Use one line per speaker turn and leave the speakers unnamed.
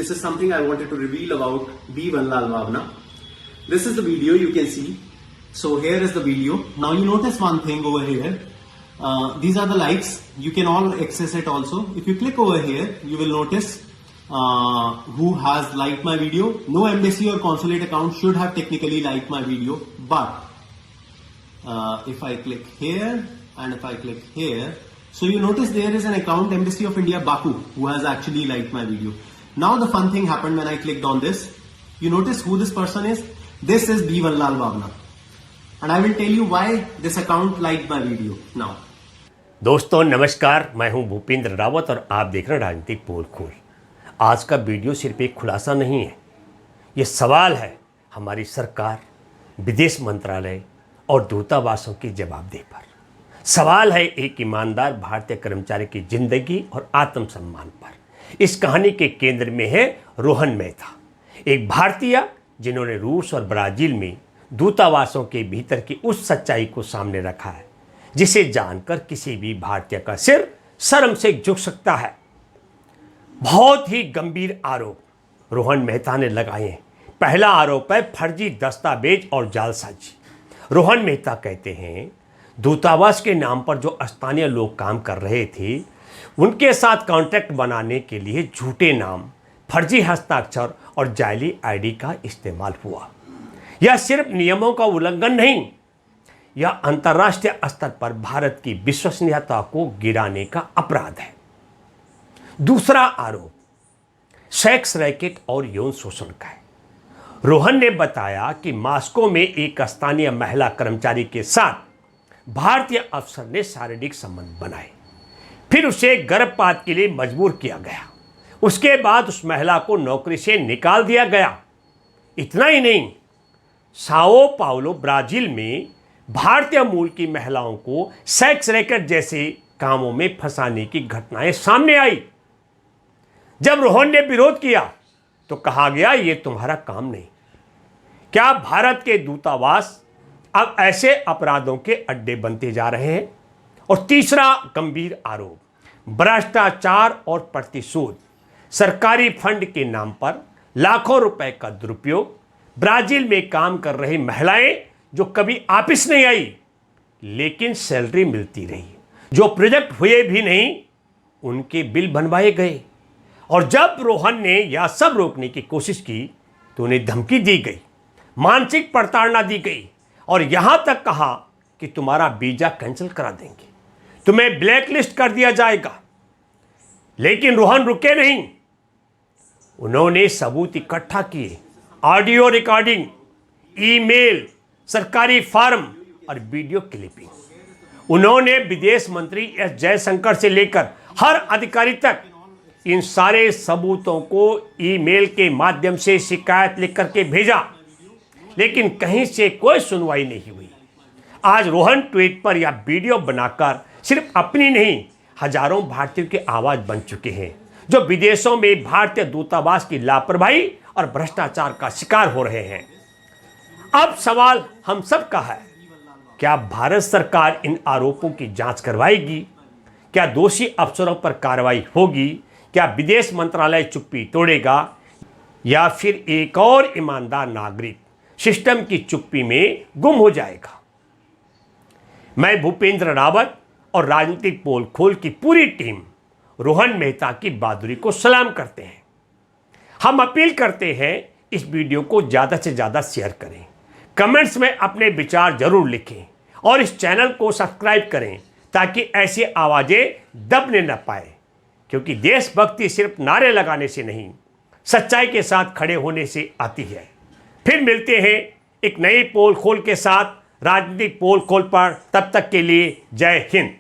this is something I wanted to reveal about B. Banlal Bhavna. This is the video you can see. So here is the video. Now you notice one thing over here. These are the likes. You can all access it also. If you click over here, you will notice who has liked my video. No embassy or consulate account should have technically liked my video, but if I click here and if I click here, so you notice there is an account, Embassy of India Baku, who has actually liked my video. Now the fun thing happened when I clicked on this. You notice who this person is? This is B. Banlal Bhavna. And I will tell you why this account liked my video now.
दोस्तों नमस्कार, मैं हूं भूपेंद्र रावत और आप देख रहे हैं राजनीतिक पोल खोल। आज का वीडियो सिर्फ एक खुलासा नहीं है, ये सवाल है हमारी सरकार, विदेश मंत्रालय और दूतावासों की जवाबदेही पर। सवाल है एक ईमानदार भारतीय कर्मचारी की जिंदगी और आत्मसम्मान पर। इस कहानी के केंद्र में है रोहन मेहता, एक भारतीय जिन्होंने रूस और ब्राज़ील में दूतावासों के भीतर की उस सच्चाई को सामने रखा है जिसे जानकर किसी भी भारतीय का सिर शर्म से झुक सकता है। बहुत ही गंभीर आरोप रोहन मेहता ने लगाए हैं। पहला आरोप है फर्जी दस्तावेज और जालसाजी। रोहन मेहता कहते हैं दूतावास के नाम पर जो स्थानीय लोग काम कर रहे थे उनके साथ कॉन्ट्रैक्ट बनाने के लिए झूठे नाम, फर्जी हस्ताक्षर और जाली आईडी का इस्तेमाल हुआ। यह सिर्फ नियमों का उल्लंघन नहीं, यह अंतर्राष्ट्रीय स्तर पर भारत की विश्वसनीयता को गिराने का अपराध है। दूसरा आरोप सेक्स रैकेट और यौन शोषण का है। रोहन ने बताया कि मॉस्को में एक स्थानीय महिला कर्मचारी के साथ भारतीय अफसर ने शारीरिक संबंध बनाए, फिर उसे गर्भपात के लिए मजबूर किया गया। उसके बाद उस महिला को नौकरी से निकाल दिया गया। इतना ही नहीं, साओ पाउलो ब्राजील में भारतीय मूल की महिलाओं को सेक्स रैकेट जैसे कामों में फंसाने की घटनाएं सामने आई। जब रोहन ने विरोध किया तो कहा गया ये तुम्हारा काम नहीं। क्या भारत के दूतावास अब ऐसे अपराधों के अड्डे बनते जा रहे हैं? और तीसरा गंभीर आरोप भ्रष्टाचार और प्रतिशोध। सरकारी फंड के नाम पर लाखों रुपए का दुरुपयोग। ब्राजील में काम कर रही महिलाएं जो कभी ऑफिस नहीं आई लेकिन सैलरी मिलती रही, जो प्रोजेक्ट हुए भी नहीं उनके बिल बनवाए गए। और जब रोहन ने यह सब रोकने की कोशिश की तो उन्हें धमकी दी गई, मानसिक प्रताड़ना दी गई और यहां तक कहा कि तुम्हारा वीजा कैंसिल करा देंगे, तुम्हें ब्लैकलिस्ट कर दिया जाएगा। लेकिन रोहन रुके नहीं। उन्होंने सबूत इकट्ठा किए, ऑडियो रिकॉर्डिंग, ईमेल, सरकारी फॉर्म और वीडियो क्लिपिंग। उन्होंने विदेश मंत्री एस जयशंकर से लेकर हर अधिकारी तक इन सारे सबूतों को ईमेल के माध्यम से शिकायत लिख करके भेजा, लेकिन कहीं से कोई सुनवाई नहीं हुई। आज रोहन ट्वीट पर यह वीडियो बनाकर सिर्फ अपनी नहीं हजारों भारतीयों की आवाज़ बन चुके हैं जो विदेशों में भारतीय दूतावास की लापरवाही और भ्रष्टाचार का शिकार हो रहे हैं। अब सवाल हम सब का है, क्या भारत सरकार इन आरोपों की जांच करवाएगी? क्या दोषी अफसरों पर कार्रवाई होगी? क्या विदेश मंत्रालय चुप्पी तोड़ेगा या फिर एक और ईमानदार नागरिक सिस्टम की चुप्पी में गुम हो जाएगा? मैं भूपेंद्र रावत और राजनीतिक पोल खोल की पूरी टीम रोहन मेहता की बहादुरी को सलाम करते हैं। हम अपील करते हैं इस वीडियो को ज़्यादा से ज़्यादा शेयर करें, कमेंट्स में अपने विचार जरूर लिखें और इस चैनल को सब्सक्राइब करें ताकि ऐसी आवाज़ें दबने न पाए, क्योंकि देशभक्ति सिर्फ नारे लगाने से नहीं, सच्चाई के साथ खड़े होने से आती है। फिर मिलते हैं एक नई पोल खोल के साथ राजनीतिक पोल खोल पर। तब तक के लिए जय हिंद।